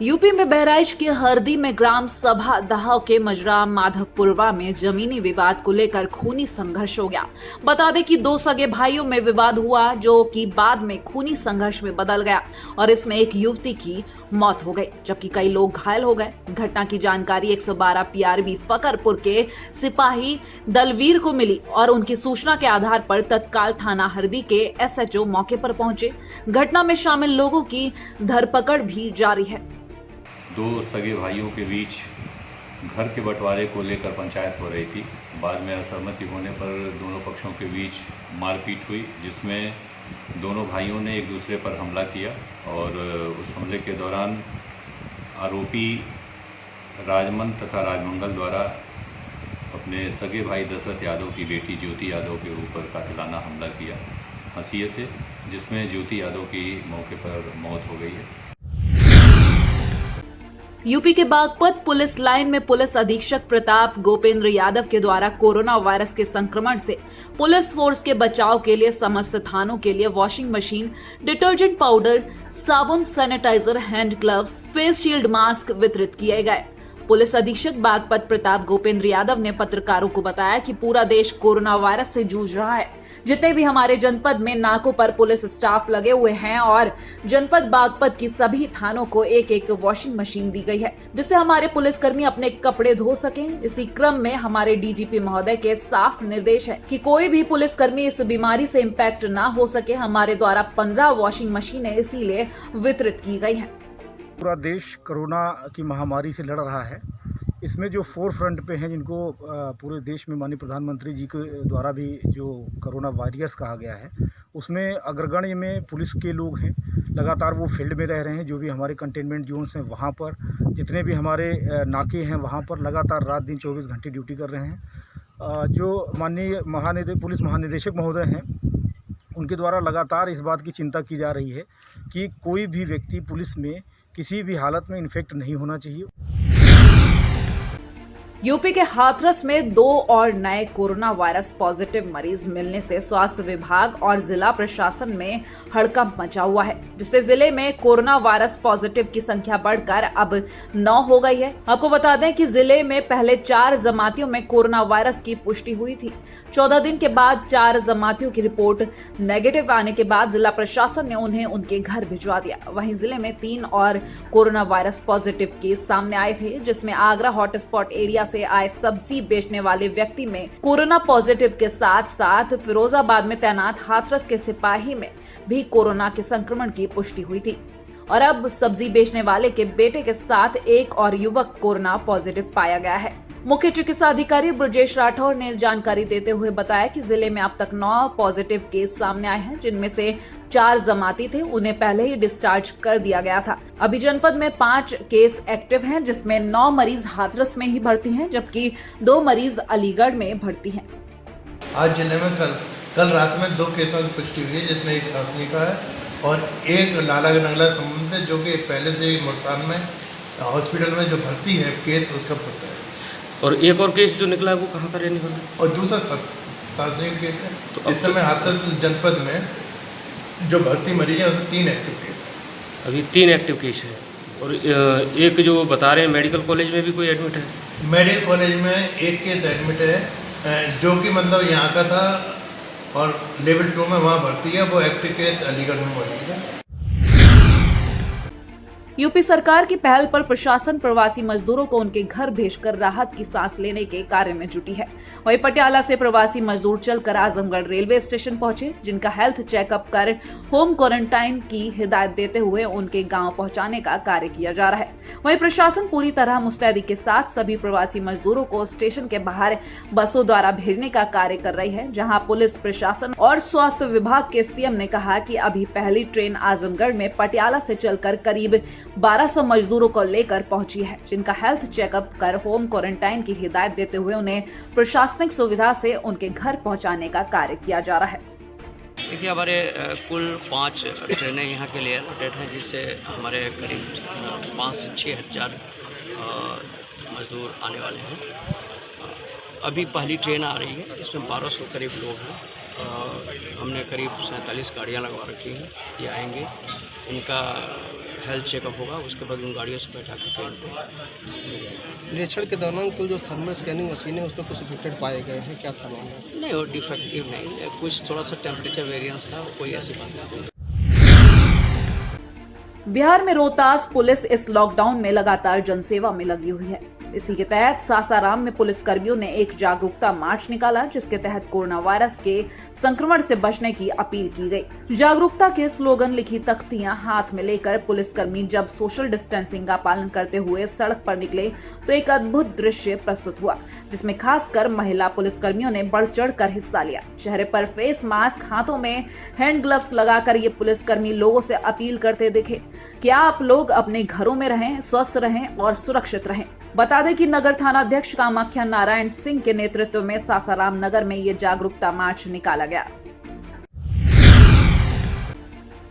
UP में बहराइच के हरदी में ग्राम सभा दहाव के मजरा माधवपुरवा में जमीनी विवाद को लेकर खूनी संघर्ष हो गया। बता दें कि दो सगे भाइयों में विवाद हुआ जो कि बाद में खूनी संघर्ष में बदल गया और इसमें एक युवती की मौत हो गई जबकि कई लोग घायल हो गए। घटना की जानकारी 112 पीआरबी फकरपुर के सिपाही दलवीर को मिली और उनकी सूचना के आधार पर तत्काल थाना हरदी के एसएचओ मौके पर पहुंचे। घटना में शामिल लोगों की धरपकड़ भी जारी है। दो सगे भाइयों के बीच घर के बंटवारे को लेकर पंचायत हो रही थी। बाद में असहमति होने पर दोनों पक्षों के बीच मारपीट हुई, जिसमें दोनों भाइयों ने एक दूसरे पर हमला किया और उस हमले के दौरान आरोपी राजमन तथा राजमंगल द्वारा अपने सगे भाई दशरथ यादव की बेटी ज्योति यादव के ऊपर कातिलाना हमला किया हंसिये से, जिसमें ज्योति यादव की मौके पर मौत हो गई है। यूपी के बागपत पुलिस लाइन में पुलिस अधीक्षक प्रताप गोपेंद्र यादव के द्वारा कोरोना वायरस के संक्रमण से पुलिस फोर्स के बचाव के लिए समस्त थानों के लिए वॉशिंग मशीन, डिटर्जेंट पाउडर, साबुन, sanitizer, hand gloves, face shield, mask वितरित किए गए। पुलिस अधीक्षक बागपत प्रताप गोपेंद्र यादव ने पत्रकारों को बताया कि पूरा देश कोरोना वायरस से जूझ रहा है। जितने भी हमारे जनपद में नाकों पर पुलिस स्टाफ लगे हुए हैं और जनपद बागपत की सभी थानों को एक एक वॉशिंग मशीन दी गई है जिससे हमारे पुलिसकर्मी अपने कपड़े धो सकें। इसी क्रम में हमारे डीजीपी महोदय के साफ निर्देश है कि कोई भी पुलिसकर्मी इस बीमारी से इम्पैक्ट ना हो सके। हमारे द्वारा 15 वॉशिंग मशीनें इसीलिए वितरित की गई है। पूरा देश कोरोना की महामारी से लड़ रहा है। इसमें जो फोर फ्रंट पे हैं, जिनको पूरे देश में माननीय प्रधानमंत्री जी के द्वारा भी जो कोरोना वॉरियर्स कहा गया है, उसमें अग्रगण्य में पुलिस के लोग हैं। लगातार वो फील्ड में रह रहे हैं। जो भी हमारे कंटेनमेंट जोन्स हैं वहाँ पर, जितने भी हमारे नाके हैं वहाँ पर लगातार रात दिन 24 घंटे ड्यूटी कर रहे हैं। जो माननीय पुलिस महानिदेशक महोदय हैं, उनके द्वारा लगातार इस बात की चिंता की जा रही है कि कोई भी व्यक्ति पुलिस में किसी भी हालत में इन्फेक्ट नहीं होना चाहिए। यूपी के हाथरस में 2 और नए कोरोना वायरस पॉजिटिव मरीज मिलने से स्वास्थ्य विभाग और जिला प्रशासन में हड़कंप मचा हुआ है, जिससे जिले में कोरोना वायरस पॉजिटिव की संख्या बढ़कर अब 9 हो गई है। आपको बता दें कि जिले में पहले 4 जमातियों में कोरोना वायरस की पुष्टि हुई थी। 14 दिन के बाद 4 जमातियों की रिपोर्ट नेगेटिव आने के बाद जिला प्रशासन ने उन्हें उनके घर भिजवा दिया। वहीं जिले में 3 और कोरोना वायरस पॉजिटिव केस सामने आए थे, जिसमें आगरा हॉटस्पॉट एरिया से आए सब्जी बेचने वाले व्यक्ति में कोरोना पॉजिटिव के साथ साथ फिरोजाबाद में तैनात हाथरस के सिपाही में भी कोरोना के संक्रमण की पुष्टि हुई थी और अब सब्जी बेचने वाले के बेटे के साथ एक और युवक कोरोना पॉजिटिव पाया गया है। मुख्य चिकित्सा अधिकारी ब्रजेश राठौर ने जानकारी देते हुए बताया कि जिले में अब तक 9 पॉजिटिव केस सामने आए हैं, जिनमें से 4 जमाती थे, उन्हें पहले ही डिस्चार्ज कर दिया गया था। अभी जनपद में 5 केस एक्टिव हैं, जिसमें 9 मरीज हाथरस में ही भर्ती हैं, जबकि 2 मरीज अलीगढ़ में भर्ती हैं। आज जिले में कल रात में 2 केसों की पुष्टि हुई है, जिसमें एक सासनी का है और एक लाला नंगला संबंधित है, जो कि पहले से ही मुरसान में हॉस्पिटल में जो भर्ती है केस उसका पुत्र है। और एक और केस जो निकला है वो कहाँ का रहने वाला है? और दूसरा सासनी का केस है। तो इस समय हाथरस जनपद में जो भर्ती मरीज है उसमें 3 एक्टिव केस है। अभी 3 एक्टिव केस है और एक जो बता रहे हैं मेडिकल कॉलेज में भी कोई एडमिट है? मेडिकल कॉलेज में एक केस एडमिट है, जो कि मतलब यहाँ का था और लेवल 2 में वहाँ भर्ती है। वो एक्टिव केस अलीगढ़ में मौजूद है। यूपी सरकार की पहल पर प्रशासन प्रवासी मजदूरों को उनके घर भेजकर राहत की सांस लेने के कार्य में जुटी है। वहीं पटियाला से प्रवासी मजदूर चलकर आजमगढ़ रेलवे स्टेशन पहुंचे, जिनका हेल्थ चेकअप कर होम क्वारंटाइन की हिदायत देते हुए उनके गांव पहुंचाने का कार्य किया जा रहा है। वहीं प्रशासन पूरी तरह मुस्तैदी के साथ सभी प्रवासी मजदूरों को स्टेशन के बाहर बसों द्वारा भेजने का कार्य कर रही है, जहाँ पुलिस प्रशासन और स्वास्थ्य विभाग के सीएम ने कहा कि अभी पहली ट्रेन आजमगढ़ में पटियाला से चलकर करीब 1200 मजदूरों को लेकर पहुंची है, जिनका हेल्थ चेकअप कर होम क्वारंटाइन की हिदायत देते हुए उन्हें प्रशासनिक सुविधा से उनके घर पहुंचाने का कार्य किया जा रहा है। देखिए, हमारे कुल 5 ट्रेनें यहाँ के लिए एलोकेटेड हैं, जिससे हमारे करीब 5 से 6 हज़ार मजदूर आने वाले हैं। अभी पहली ट्रेन आ रही है, इसमें 1200 करीब लोग हैं। हमने करीब 47 गाड़ियाँ लगवा रखी हैं, ये आएंगे। इनका हेल्थ चेकअप होगा, उसके बाद उन गाड़ियों से बैठा कर ट्रेन को ले जाएंगे। निरीक्षण के दौरान कुल जो थर्मल स्कैनिंग मशीन है उसमें कुछ इफेक्टेड पाए गए हैं, क्या था मामला? नहीं, वो डिफेक्टिव नहीं, कुछ थोड़ा सा टेम्परेचर वेरिएंस था, कोई ऐसी बात नहीं। बिहार में रोहतास पुलिस इस लॉकडाउन में लगातार जनसेवा में लगी हुई है। इसी के तहत सासाराम में पुलिस कर्मियों ने एक जागरूकता मार्च निकाला, जिसके तहत कोरोना वायरस के संक्रमण से बचने की अपील की गई। जागरूकता के स्लोगन लिखी तख्तियां हाथ में लेकर पुलिसकर्मी जब सोशल डिस्टेंसिंग का पालन करते हुए सड़क पर निकले तो एक अद्भुत दृश्य प्रस्तुत हुआ, जिसमें खासकर महिला पुलिसकर्मियों ने बढ़ चढ़कर हिस्सा लिया। चेहरे पर फेस मास्क, हाथों में हैंड ग्लव्स लगाकर ये पुलिसकर्मी लोगों से अपील करते दिखे कि आप लोग अपने घरों में रहें, स्वस्थ रहें और सुरक्षित रहें। बता दें कि नगर थाना अध्यक्ष कामाख्या नारायण सिंह के नेतृत्व में सासाराम नगर में ये जागरूकता मार्च निकाला गया।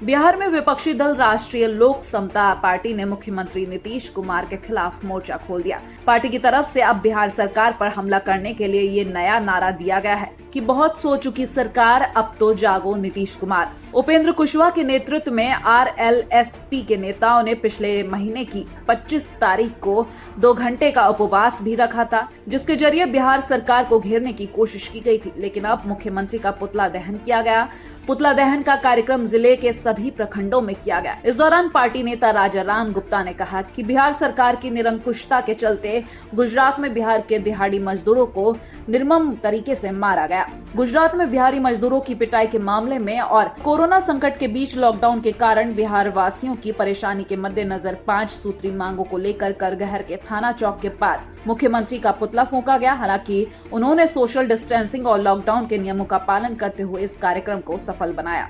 बिहार में विपक्षी दल राष्ट्रीय लोक समता पार्टी ने मुख्यमंत्री नीतीश कुमार के खिलाफ मोर्चा खोल दिया। पार्टी की तरफ से अब बिहार सरकार पर हमला करने के लिए ये नया नारा दिया गया है कि बहुत सो चुकी सरकार, अब तो जागो नीतीश कुमार। उपेंद्र कुशवाहा के नेतृत्व में RLSP के नेताओं ने पिछले महीने की 25 तारीख को 2 घंटे का उपवास भी रखा था, जिसके जरिए बिहार सरकार को घेरने की कोशिश की गई थी। लेकिन अब मुख्यमंत्री का पुतला दहन किया गया। पुतला दहन का कार्यक्रम जिले के सभी प्रखंडों में किया गया। इस दौरान पार्टी नेता राजा राम गुप्ता ने कहा कि बिहार सरकार की निरंकुशता के चलते गुजरात में बिहार के दिहाड़ी मजदूरों को निर्मम तरीके से मारा गया। गुजरात में बिहारी मजदूरों की पिटाई के मामले में और कोरोना संकट के बीच लॉकडाउन के कारण बिहार वासियों की परेशानी के मद्देनजर 5 सूत्री मांगों को लेकर करगहर के थाना चौक के पास मुख्यमंत्री का पुतला फूंका गया। हालांकि उन्होंने सोशल डिस्टेंसिंग और लॉकडाउन के नियमों का पालन करते हुए इस कार्यक्रम को सफल बनाया।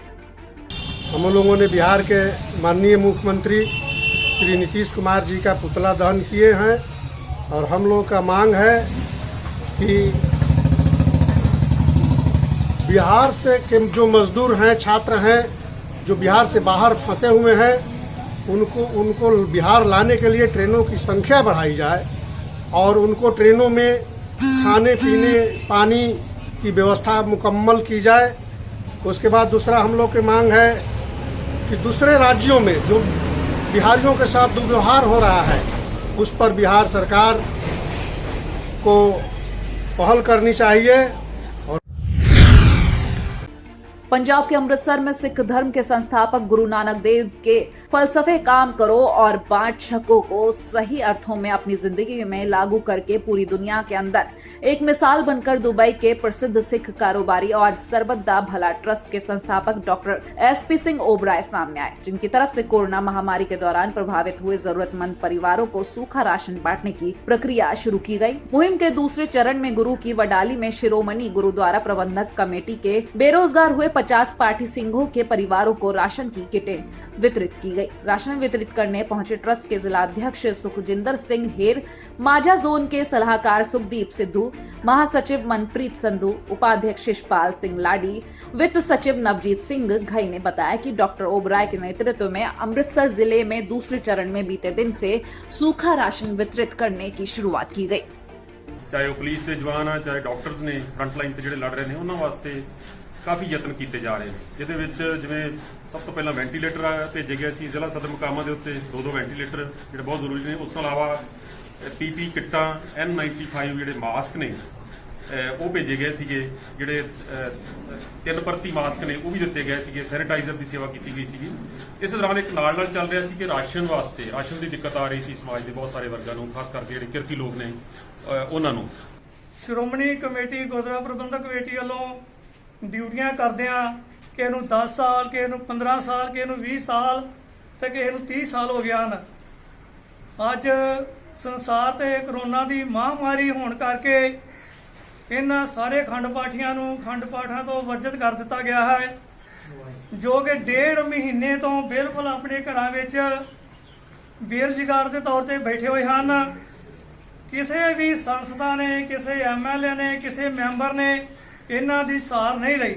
हम लोगों ने बिहार के माननीय मुख्यमंत्री श्री नीतीश कुमार जी का पुतला दहन किए हैं और हम लोग का मांग है कि बिहार से के जो मजदूर हैं, छात्र हैं, जो बिहार से बाहर फंसे हुए हैं, उनको बिहार लाने के लिए ट्रेनों की संख्या बढ़ाई जाए और उनको ट्रेनों में खाने पीने पानी की व्यवस्था मुकम्मल की जाए। उसके बाद दूसरा हम लोग की मांग है कि दूसरे राज्यों में जो बिहारियों के साथ दुर्व्यवहार हो रहा है उस पर बिहार सरकार को पहल करनी चाहिए। पंजाब के अमृतसर में सिख धर्म के संस्थापक गुरु नानक देव के फलसफे काम करो और बांट छको को सही अर्थों में अपनी जिंदगी में लागू करके पूरी दुनिया के अंदर एक मिसाल बनकर दुबई के प्रसिद्ध सिख कारोबारी और सरबत दा भला ट्रस्ट के संस्थापक डॉक्टर SP सिंह ओबराय सामने आए, जिनकी तरफ से कोरोना महामारी के दौरान प्रभावित हुए जरूरतमंद परिवारों को सूखा राशन बांटने की प्रक्रिया शुरू की गई। मुहिम के दूसरे चरण में गुरु की वडाली में शिरोमणि गुरुद्वारा प्रबंधक कमेटी के बेरोजगार हुए 50 पाठी सिंघों के परिवारों को राशन की किटें वितरित की गई। राशन वितरित करने पहुंचे ट्रस्ट के जिलाध्यक्ष सुखजिंदर सिंह हेर, माझा जोन के सलाहकार सुखदीप सिद्धू, महासचिव मनप्रीत संधू, उपाध्यक्ष शिषपाल सिंह लाडी, वित्त सचिव नवजीत सिंह घई ने बताया कि डॉक्टर ओबराय के नेतृत्व में अमृतसर जिले में दूसरे चरण में बीते दिन से सूखा राशन वितरित करने की शुरुआत की गई। चाहे वो पुलिस के जवान आ, चाहे डॉक्टर्स ने फ्रंटलाइन ਤੇ ਜਿਹੜੇ ਲੜ ਰਹੇ ਨੇ ਉਹਨਾਂ ਵਾਸਤੇ ਕਾਫੀ ਯਤਨ ਕੀਤੇ ਜਾ ਰਹੇ ਨੇ, ਜਿਹਦੇ ਵਿੱਚ ਜਿਵੇਂ ਸਭ ਤੋਂ ਪਹਿਲਾਂ ਵੈਂਟੀਲੇਟਰ ਭੇਜੇ ਗਏ ਸੀ ਜ਼ਿਲ੍ਹਾ ਸਦਰ ਮੁਕਾਮਾਂ ਦੇ ਉੱਤੇ 2 ਵੈਂਟੀਲੇਟਰ ਜਿਹੜੇ ਬਹੁਤ ਜ਼ਰੂਰੀ ਨੇ। ਉਸ ਤੋਂ ਇਲਾਵਾ PP ਕਿੱਟਾਂ N95 ਜਿਹੜੇ ਮਾਸਕ ਨੇ ਉਹ ਭੇਜੇ ਗਏ ਸੀਗੇ, ਜਿਹੜੇ 3 ਪਰਤੀ ਮਾਸਕ ਨੇ ਉਹ ਵੀ ਦਿੱਤੇ ਗਏ ਸੀਗੇ, ਸੈਨੀਟਾਈਜ਼ਰ ਦੀ ਸੇਵਾ ਕੀਤੀ ਗਈ ਸੀਗੀ। ਇਸ ਦੌਰਾਨ ਇੱਕ ਨਾਲ ਚੱਲ ਰਿਹਾ ਸੀ ਕਿ ਰਾਸ਼ਨ ਵਾਸਤੇ ਰਾਸ਼ਨ ਦੀ ਦਿੱਕਤ ਆ ਰਹੀ ਸੀ ਸਮਾਜ ਦੇ ਬਹੁਤ ਸਾਰੇ ਵਰਗਾਂ ਨੂੰ, ਖਾਸ ਕਰਕੇ ਜਿਹੜੇ ਕਿਰਤੀ ਲੋਕ ਨੇ ਉਹਨਾਂ ਨੂੰ। ਸ਼੍ਰੋਮਣੀ ਕਮੇਟੀ ਗੁਰਦੁਆਰਾ ਪ੍ਰਬੰਧਕ ਕਮੇਟੀ ਵੱਲੋਂ ਡਿਊਟੀਆਂ ਕਰਦਿਆਂ ਕਿਸੇ ਨੂੰ 10 ਸਾਲ, ਕਿਸੇ ਨੂੰ 15 ਸਾਲ, ਕਿਸੇ ਨੂੰ 20 ਸਾਲ ਤੇ ਕਿਸੇ ਨੂੰ 30 ਸਾਲ ਹੋ ਗਿਆ ਹਨ। ਅੱਜ ਸੰਸਾਰ ਤੇ ਕਰੋਨਾ ਦੀ ਮਹਾਮਾਰੀ ਹੋਣ ਕਰਕੇ ਇਹਨਾਂ ਸਾਰੇ ਖੰਡ ਪਾਠੀਆਂ ਨੂੰ ਖੰਡ ਪਾਠਾਂ ਤੋਂ ਵਰਜਿਤ ਕਰ ਦਿੱਤਾ ਗਿਆ ਹੈ, ਜੋ ਕਿ 1.5 ਮਹੀਨੇ ਤੋਂ ਬਿਲਕੁਲ ਆਪਣੇ ਘਰਾਂ ਵਿੱਚ ਬੇਰੁਜ਼ਗਾਰ ਦੇ ਤੌਰ ਤੇ ਬੈਠੇ ਹੋਏ ਹਨ। ਕਿਸੇ ਵੀ ਸੰਸਥਾ ਨੇ, ਕਿਸੇ MLA ਨੇ, ਕਿਸੇ ਮੈਂਬਰ ਨੇ ਇਹਨਾਂ ਦੀ ਸਾਰ ਨਹੀਂ ਲਈ।